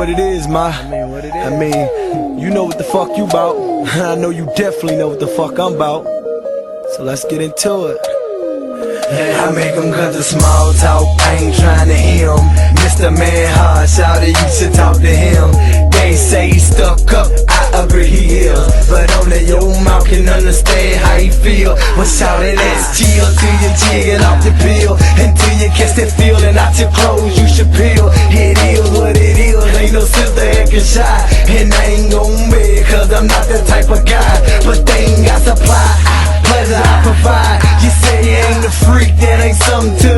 what it is, ma. I mean, you know what the fuck you bout. I know you definitely know what the fuck I'm bout. So let's get into it. I make him cut the small talk, I ain't trying to hear him. Mr. Man hard, shout you should talk to him. They say he stuck up, I agree he is. But only your mouth can understand how he feel. But shout it, let's chill till you jiggle off the pill. Until you catch that feeling out your clothes, you should peel. It is what it is, ain't no sister acting shy. And I ain't gon' be, cause I'm not that type of guy. But they ain't got supply, pleasure I provide. You say you ain't a freak, that ain't something to